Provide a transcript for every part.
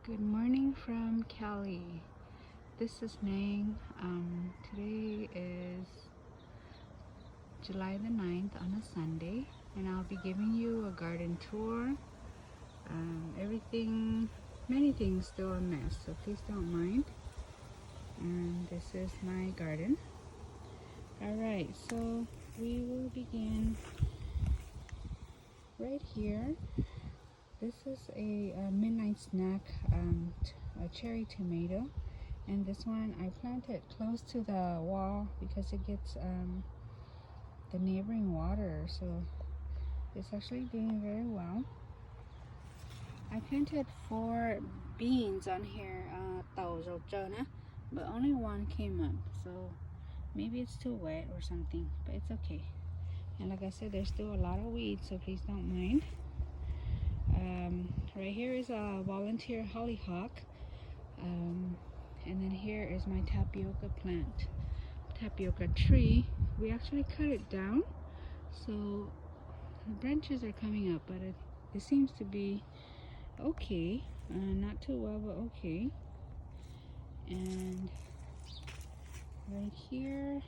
Good morning from Cali. This is Nang. Today is July the 9th on a Sunday, and I'll be giving you a garden tour. Many things still a mess, so please don't mind. And this is my garden. Alright, so we will begin right here. This is a midnight snack, a cherry tomato, and this one I planted close to the wall because it gets the neighboring water, so it's actually doing very well. I planted 4 beans on here, but only one came up, so maybe it's too wet or something, but it's okay. And like I said, there's still a lot of weeds, so please don't mind. Right here is a volunteer hollyhock, and then here is my tapioca plant, tapioca tree. We actually cut it down, so the branches are coming up, but it seems to be okay, not too well, but okay. And right here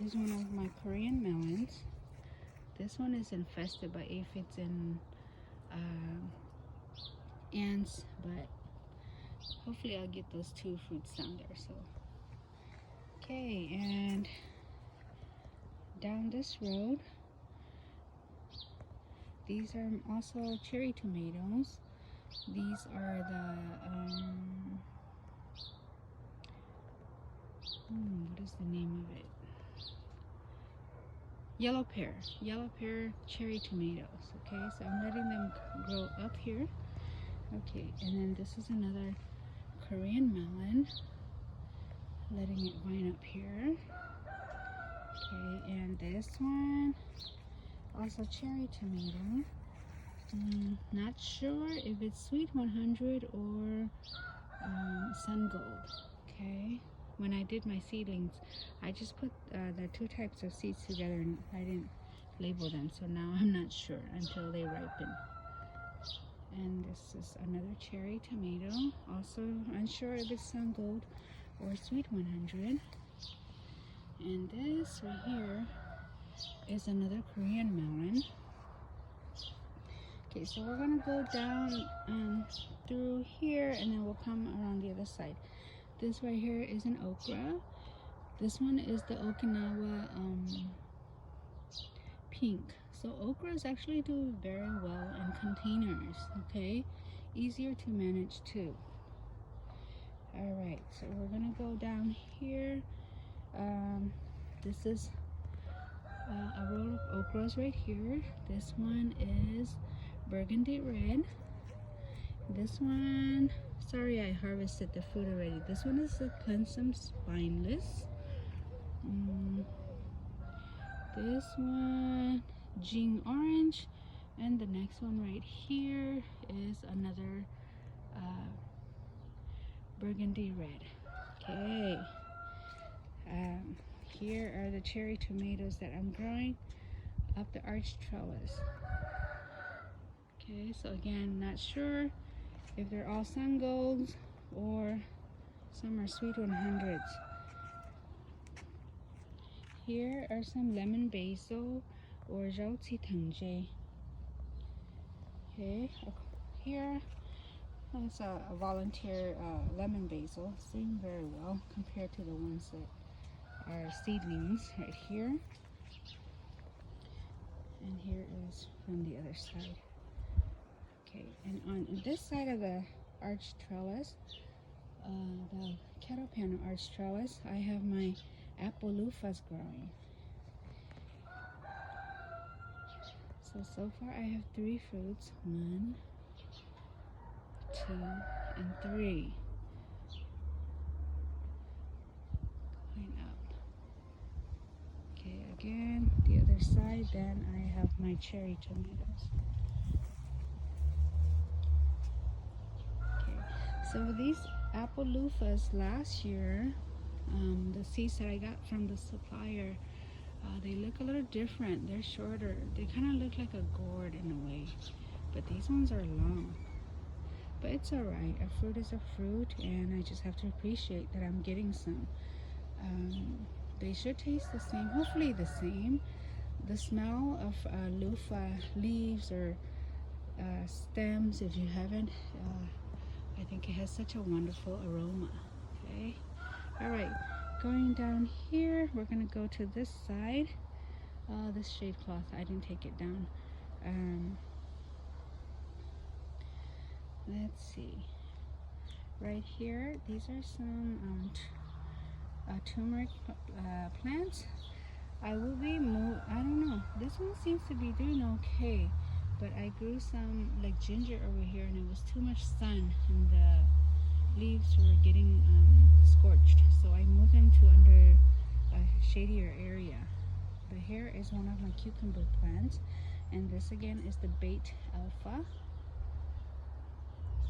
is one of my Korean melons. This one is infested by aphids and ants, but hopefully I'll get those 2 fruits down there. So okay, and down this road, these are also cherry tomatoes. These are the what is the name of it? Yellow pear cherry tomatoes. Okay, so I'm letting them grow up here. Okay, and then this is another Korean melon, letting it vine up here. Okay, and this one also cherry tomato. Not sure if it's Sweet 100 or Sun Gold. Okay, when I did my seedlings, I just put the 2 types of seeds together and I didn't label them, so now I'm not sure until they ripen. And this is another cherry tomato, also unsure if it's Sun Gold or Sweet 100. And this right here is another Korean melon. Okay, so we're gonna go down through here, and then we'll come around the other side. This right here is an okra. This one is the Okinawa pink. So okras actually do very well in containers, okay? Easier to manage too. Alright, so we're gonna go down here. This is a row of okras right here. This one is burgundy red. This one, sorry I harvested the fruit already. This one is the cleansome spineless. This one, Jing orange, and the next one right here is another burgundy red. Okay, here are the cherry tomatoes that I'm growing up the arch trellis. Okay, so again, not sure if they're all Sun Golds or some are Sweet 100s. Here are some lemon basil or Zhaoqi Tengje. Okay, here is a volunteer lemon basil. It's doing very well compared to the ones that are seedlings right here. And here is from the other side. Okay, and on this side of the arch trellis, the cattle panel arch trellis, I have my apple loofahs growing. So far I have 3 fruits, 1, 2, and 3. Going up. Okay, again, the other side, then I have my cherry tomatoes. Okay, so these apple loofahs last year, the seeds that I got from the supplier, they look a little different. They're shorter. They kind of look like a gourd in a way. but these ones are long. But it's alright, a fruit is a fruit, and I just have to appreciate that I'm getting some. They should taste the same, hopefully the same. The smell of loofah leaves or stems, if you haven't, I think it has such a wonderful aroma. Okay, alright, going down here, we're gonna go to this side. This shade cloth, I didn't take it down. Let's see, right here, these are some turmeric plants. I will be I don't know, this one seems to be doing okay, but I grew some like ginger over here, and it was too much sun and the leaves were getting scorched, so I moved them to under a shadier area. But here is one of my cucumber plants, and this again is the bait alpha.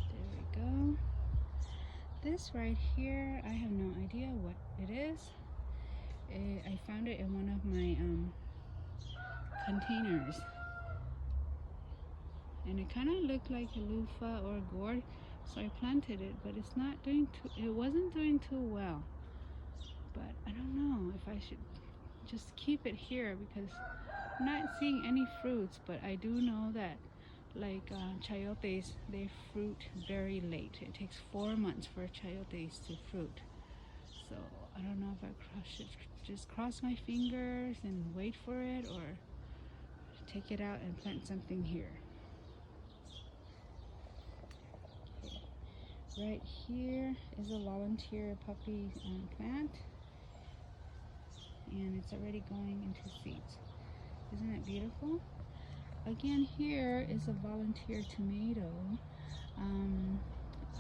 There we go. This right here, I have no idea what it is. I found it in one of my containers, and it kind of looked like a loofah or a gourd, so I planted it, but it's not doing it wasn't doing too well. But I don't know if I should just keep it here, because I'm not seeing any fruits. But I do know that like chayotes, they fruit very late. It takes 4 months for chayotes to fruit. So I don't know if I should just cross my fingers and wait for it, or take it out and plant something here. Okay. Right here is a volunteer puppy plant, and it's already going into seeds. Isn't it beautiful? Again, here is a volunteer tomato.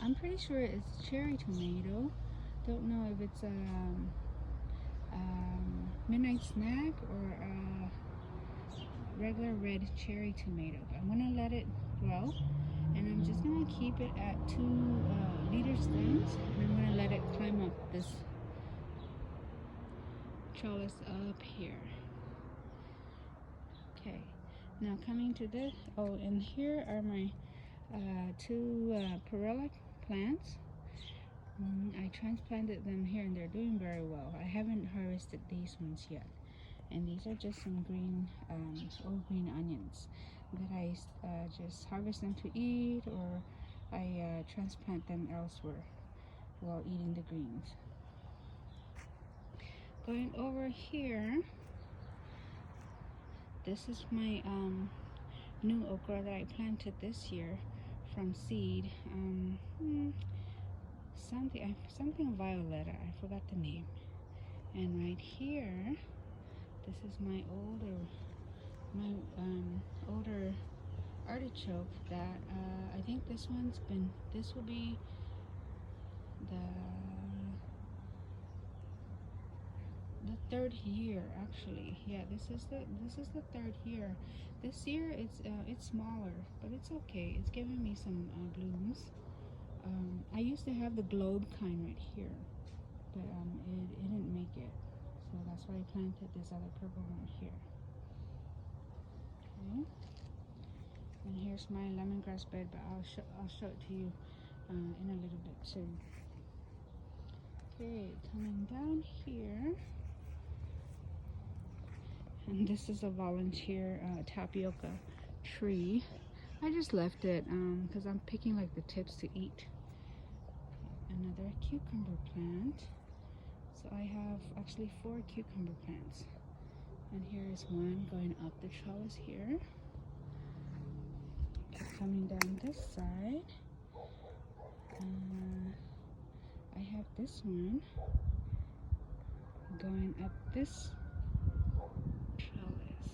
I'm pretty sure it's cherry tomato. Don't know if it's a midnight snack or a regular red cherry tomato. But I'm gonna let it grow, and I'm just gonna keep it at 2 leader stems, and I'm gonna let it climb up this trellis up here. Okay, now coming to this, and here are my 2 perilla plants. I transplanted them here, and they're doing very well. I haven't harvested these ones yet, and these are just some green old green onions that I just harvest them to eat, or I transplant them elsewhere while eating the greens. Going over here, this is my new okra that I planted this year from seed. Something violeta, I forgot the name. And right here, this is my older artichoke that I think this will be the 3rd year actually. Yeah, this is the 3rd year. This year it's smaller, but it's okay. It's giving me some blooms. I used to have the globe kind right here, but it didn't make it, so that's why I planted this other purple one here. Okay, and here's my lemongrass bed, but I'll show it to you in a little bit too. Okay, coming down here, and this is a volunteer tapioca tree. I just left it because I'm picking like the tips to eat. Another cucumber plant. So I have actually 4 cucumber plants, and here is one going up the trellis here. Coming down this side, I have this one going up this trellis.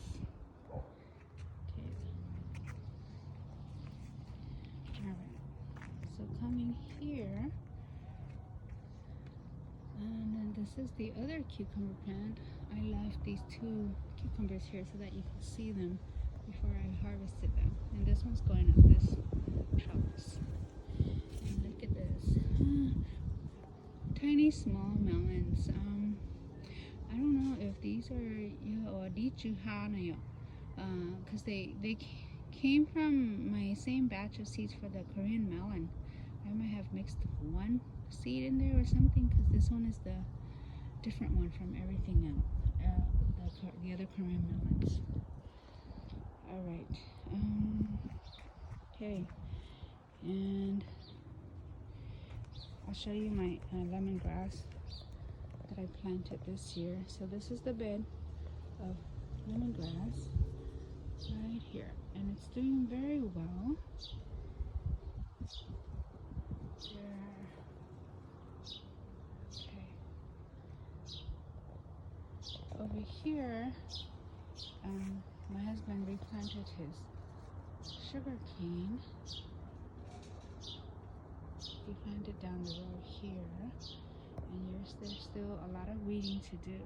Okay. Alright, so coming here, and then this is the other cucumber plant. I left these 2 cucumbers here so that you can see them before I harvested them. And this one's going up this trellis. And look at this. Tiny small melons. I don't know if these are because they came from my same batch of seeds for the Korean melon. I might have mixed one seed in there or something, because this one is the different one from everything else, the other Korean melons. Alright, okay, and I'll show you my lemongrass that I planted this year. So this is the bed of lemongrass right here, and it's doing very well. Okay. Over here, my husband replanted his sugar cane. He planted down the road here, and there's still a lot of weeding to do.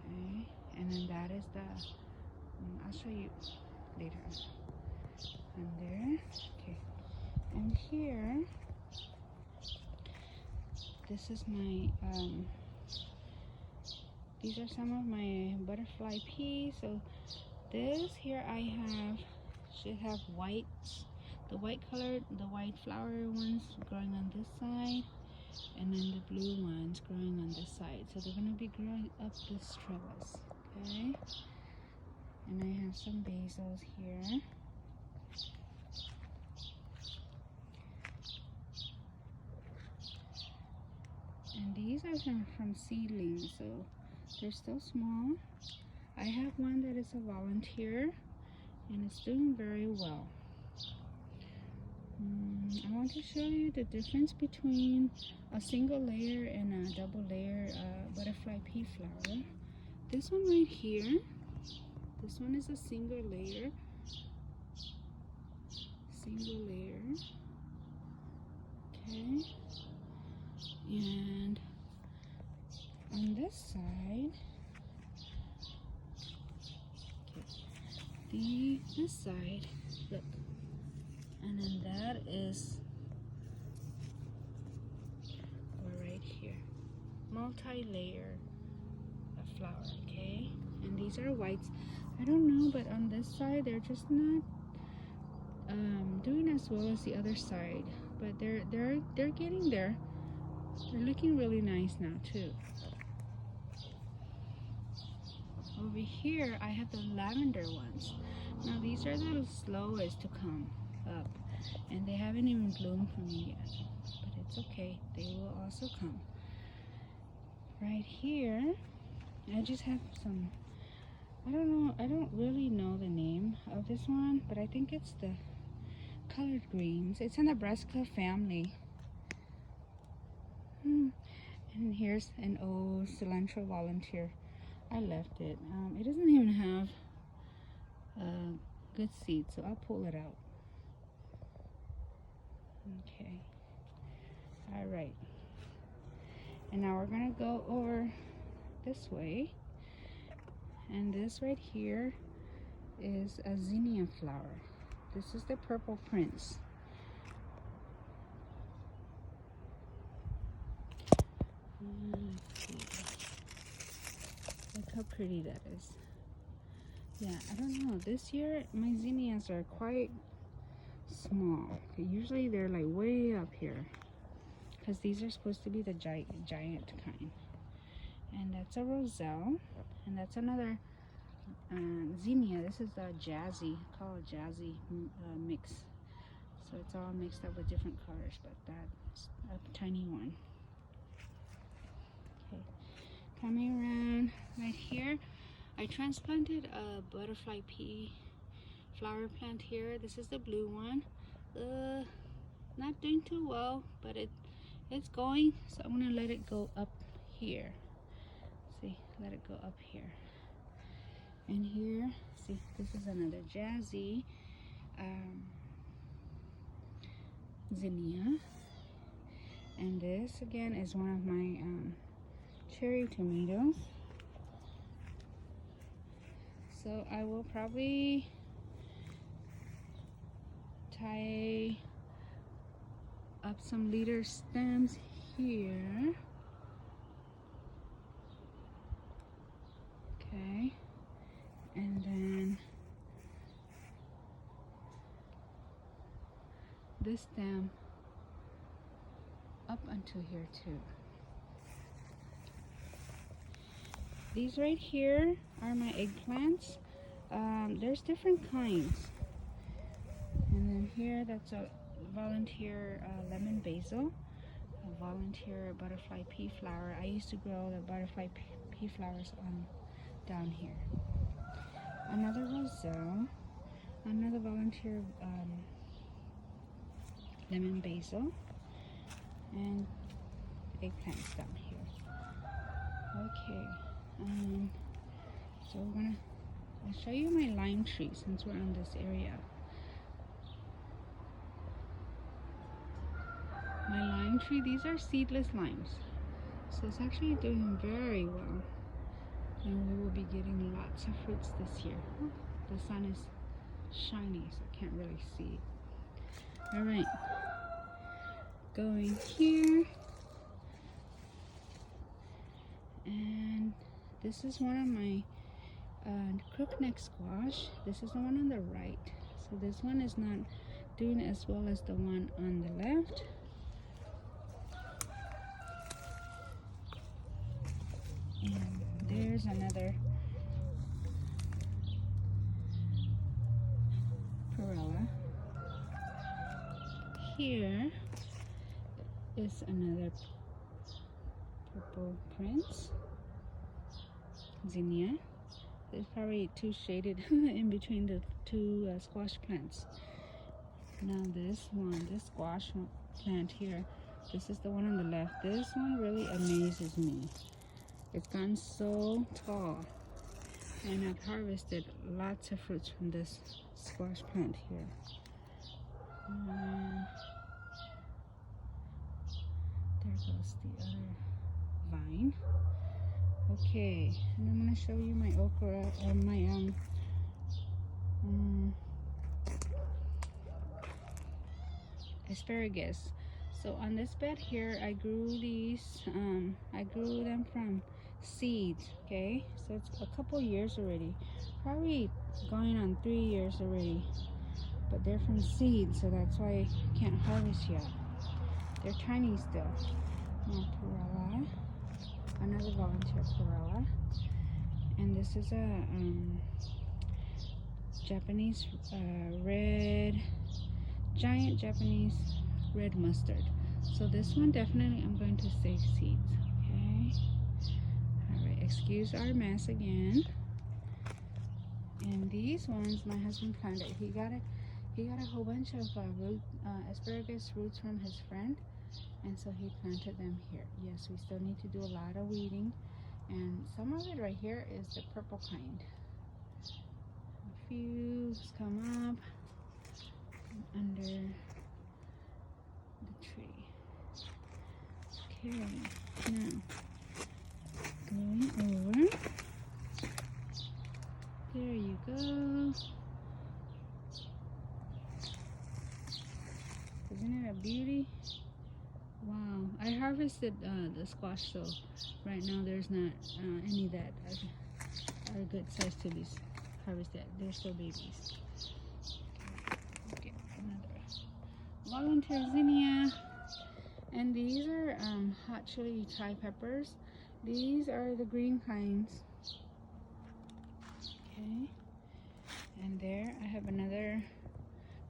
Okay, and then that is the, I'll show you later. And there, okay, and here, this is my, these are some of my butterfly peas. So this here I have, should have whites, the white colored, the white flower ones growing on this side, and then the blue ones growing on this side. So they're going to be growing up this trellis, okay? And I have some basils here. And these are from seedlings, so they're still small. I have one that is a volunteer, and it's doing very well. I want to show you the difference between a single layer and a double layer butterfly pea flower. This one right here, this one is a single layer, okay, and on this side, okay, this side, look, and then that is right here, multi-layer flower, okay, and these are whites. I don't know, but on this side they're just not doing as well as the other side, but they're getting there. They're looking really nice now too. Over here I have the lavender ones. Now these are the slowest to come up, and they haven't even bloomed for me yet, but it's okay, they will also come. Right here I just have some, I don't know, I don't really know the name of this one, but I think it's the collard greens. It's a Nebraska family. And here's an old cilantro volunteer. I left it. It doesn't even have good seeds, so I'll pull it out. Okay. All right. And now we're gonna go over this way. And this right here is a zinnia flower. This is the purple prince. Let's see. Look how pretty that is. Yeah, I don't know. This year my zinnias are quite small. Usually they're like way up here, because these are supposed to be the giant kind. And that's a roselle, and that's another zinnia. This is a jazzy, called a jazzy mix. So it's all mixed up with different colors, but that's a tiny one. Okay, coming around right here, I transplanted a butterfly pea flower plant here. This is the blue one. Not doing too well, but it's going. So I'm gonna let it go up here. See, let it go up here. And here, see, this is another jazzy zinnia. And this again is one of my cherry tomatoes. So I will probably tie up some leader stems here. Okay. And then this stem up until here too. These right here are my eggplants. There's different kinds. And then here, that's a volunteer lemon basil, a volunteer butterfly pea flower. I used to grow the butterfly pea flowers on down here. Another roselle, another volunteer lemon basil, and eggplants down here. Okay, so I'll show you my lime tree since we're on this area. My lime tree, these are seedless limes, so it's actually doing very well, and we will be getting lots of fruits this year. Oh, the sun is shiny, so I can't really see. All right, going here, and this is one of my crookneck squash. This is the one on the right, so this one is not doing as well as the one on the left. And there's another perilla. Here is another purple prince, zinnia. There's probably too shaded in between the two squash plants. Now this one, this squash plant here, this is the one on the left. This one really amazes me. It's gotten so tall, and I've harvested lots of fruits from this squash plant here. There goes the other vine. Okay, and I'm going to show you my okra and my asparagus. So on this bed here, I grew these. I grew them from seeds. Okay, so it's a couple years already, probably going on 3 years already, but they're from seeds, so that's why I can't harvest yet. They're tiny still. More perilla, another volunteer perilla, and this is a Japanese giant Japanese red mustard. So this one definitely I'm going to save seeds. Okay. All right. Excuse our mess again. And these ones my husband planted. He got a whole bunch of asparagus roots from his friend, and so he planted them here. Yes, we still need to do a lot of weeding, and some of it right here is the purple kind. A few come up under the tree. Okay, now going over. There you go. Isn't it a beauty? Wow, I harvested the squash, so right now there's not any that are good size to be harvested. They're still babies. Okay, another volunteer zinnia, and these are hot chili Thai peppers. These are the green kinds. Okay, and there I have another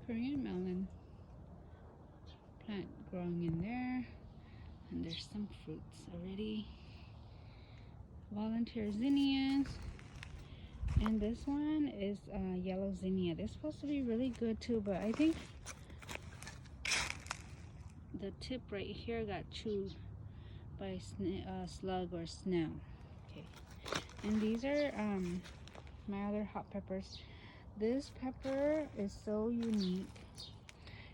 Korean melon plant growing in there, and there's some fruits already. Volunteer zinnias, and this one is yellow zinnia. They're supposed to be really good too, but I think the tip right here got chewed by a slug or snail. Okay, and these are my other hot peppers. This pepper is so unique.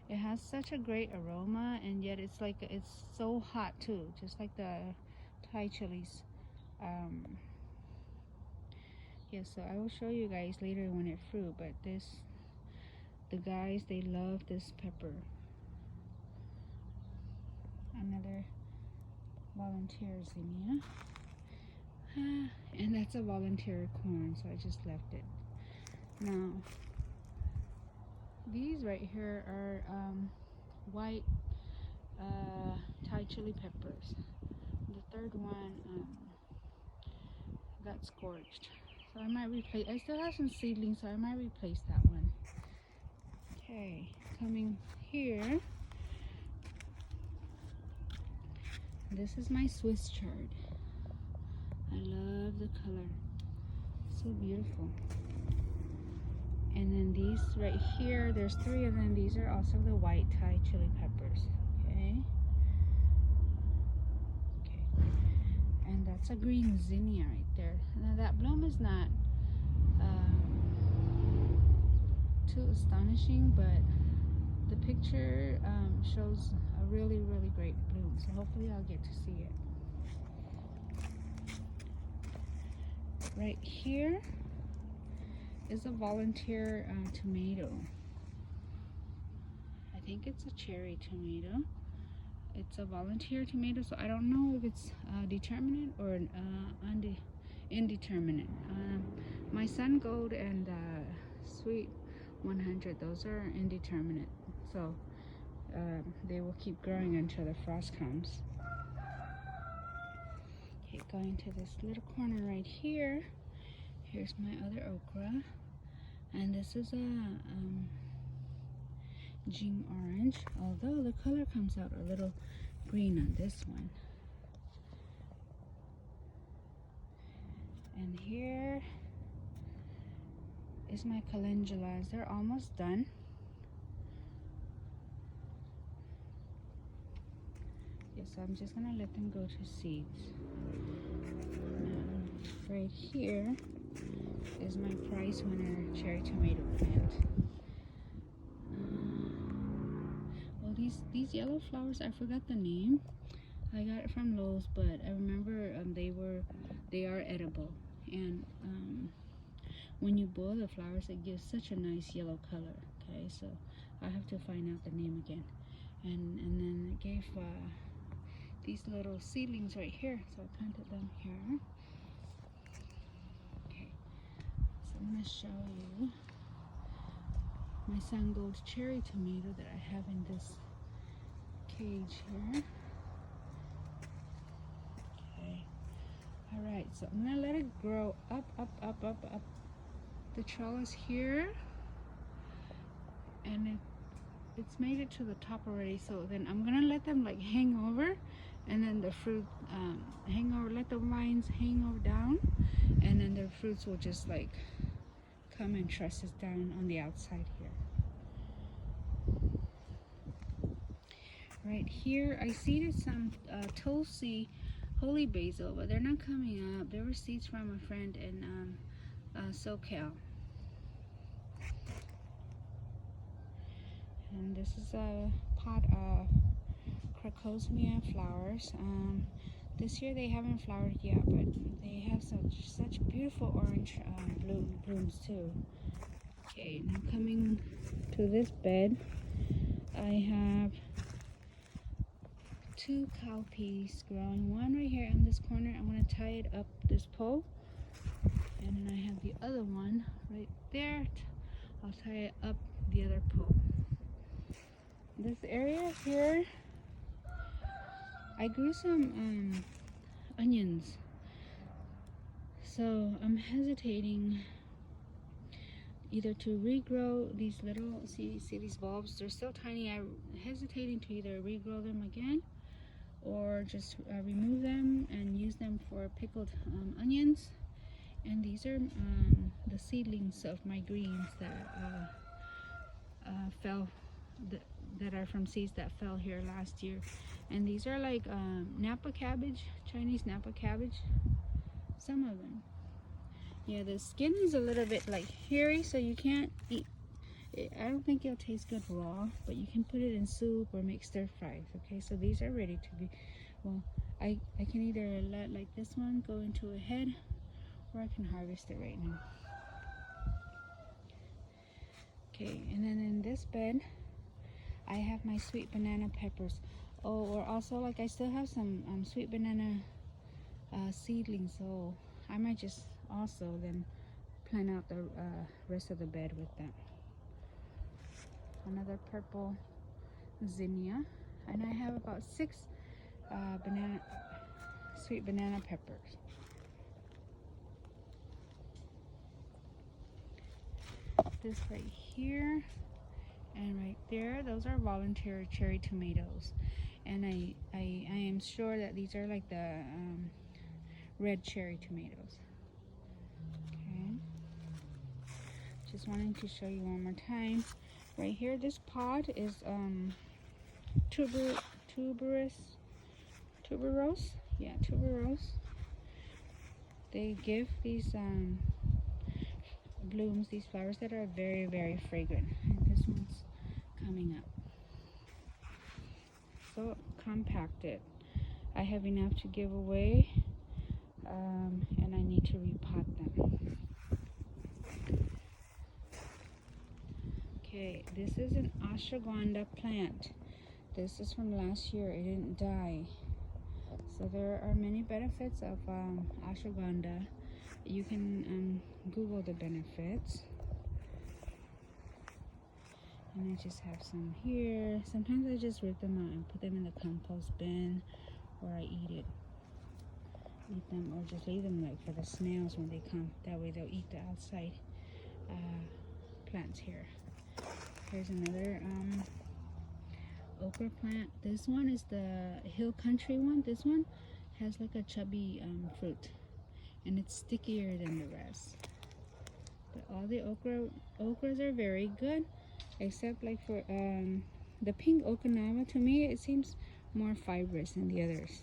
It has such a great aroma, and yet it's so hot too, just like the Thai chilies. Yeah, so I will show you guys later when it fruit, but the guys, they love this pepper. Another volunteer zinnia. And that's a volunteer corn, so I just left it. Now, these right here are white Thai chili peppers. The third one got scorched, so I might replace. I still have some seedlings, so I might replace that one. Okay, coming here. This is my Swiss chard. I love the color, so beautiful. And then these right here, there's 3 of them. These are also the white Thai chili peppers. Okay. Okay. And that's a green zinnia right there. Now that bloom is not too astonishing, but the picture shows a really great bloom. So hopefully I'll get to see it. Right here is a volunteer tomato. I think it's a cherry tomato. It's a volunteer tomato, so I don't know if it's determinate or indeterminate. My Sun Gold and Sweet 100, those are indeterminate, so they will keep growing until the frost comes. Okay, going to this little corner right here. Here's my other okra, and this is a Jing orange, although the color comes out a little green on this one. And here is my calendulas. They're almost done. Yes, I'm just gonna let them go to seeds. Now, right here is my prize winner cherry tomato plant. Well, these yellow flowers, I forgot the name. I got it from Lolz, but I remember they are edible, and when you boil the flowers, it gives such a nice yellow color. Okay, so I have to find out the name again. And then I gave these little seedlings right here, so I planted them here. Okay, so I'm gonna show you my Sun Gold cherry tomato that I have in this cage here. Okay, all right, so I'm gonna let it grow up the trellis here, and it's made it to the top already. So then I'm gonna let them like hang over, and then the fruit hang over, let the vines hang over down, and then the fruits will just like come and trusses down on the outside here. Right here I seeded some Tulsi holy basil, but they're not coming up. There were seeds from a friend in SoCal. And this is a pot of crocosmia flowers. This year they haven't flowered yet, but they have such beautiful orange blooms too. Okay, now coming to this bed, I have 2 cowpeas growing. One right here in this corner. I'm going to tie it up this pole, and then I have the other one right there. I'll tie it up the other pole. This area here, I grew some onions, so I'm hesitating either to regrow these little, see these bulbs, they're still tiny. I'm hesitating to either regrow them again or just remove them and use them for pickled onions. And these are the seedlings of my greens that fell, that are from seeds that fell here last year. And these are like Napa cabbage, Chinese Napa cabbage, some of them. Yeah, the skin is a little bit like hairy, so you can't eat it. I don't think it'll taste good raw, but you can put it in soup or make stir fries. Okay, so these are ready to be, well, I can either let like this one go into a head, or I can harvest it right now. Okay, and then in this bed I have my sweet banana peppers. Oh, or also like I still have some sweet banana seedlings, so I might just also then plan out the rest of the bed with them. Another purple zinnia, and I have about 6 sweet banana peppers. This right here and right there, those are volunteer cherry tomatoes, and I am sure that these are like the red cherry tomatoes. Okay, just wanting to show you one more time. Right here, this pod is tuberose. Yeah, tuberose. They give these blooms, these flowers that are very, very fragrant. And this one's coming up. So compacted. I have enough to give away, and I need to repot them. Okay, this is an ashwagandha plant. This is from last year. It didn't die. So there are many benefits of ashwagandha. You can Google the benefits. And I just have some here. Sometimes I just rip them out and put them in the compost bin, or I eat them, or just leave them like for the snails when they come. That way they'll eat the outside plants here. Here's another okra plant. This one is the hill country one. This one has like a chubby fruit, and it's stickier than the rest. But all the okras are very good, except like for the pink Okinawa. To me, it seems more fibrous than the others.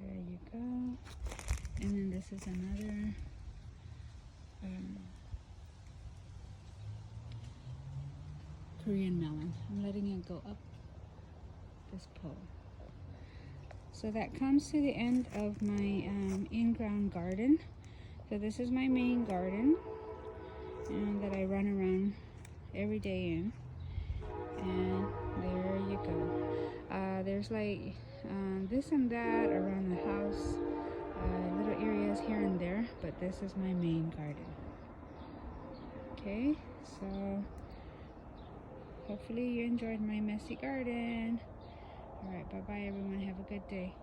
There you go. And then this is another Korean melon. I'm letting it go up this pole. So that comes to the end of my in-ground garden. So this is my main garden, and that I run around every day in. And there you go. There's like this and that around the house, little areas here and there, but this is my main garden. Okay, so hopefully you enjoyed my messy garden. All right, bye-bye everyone. Have a good day.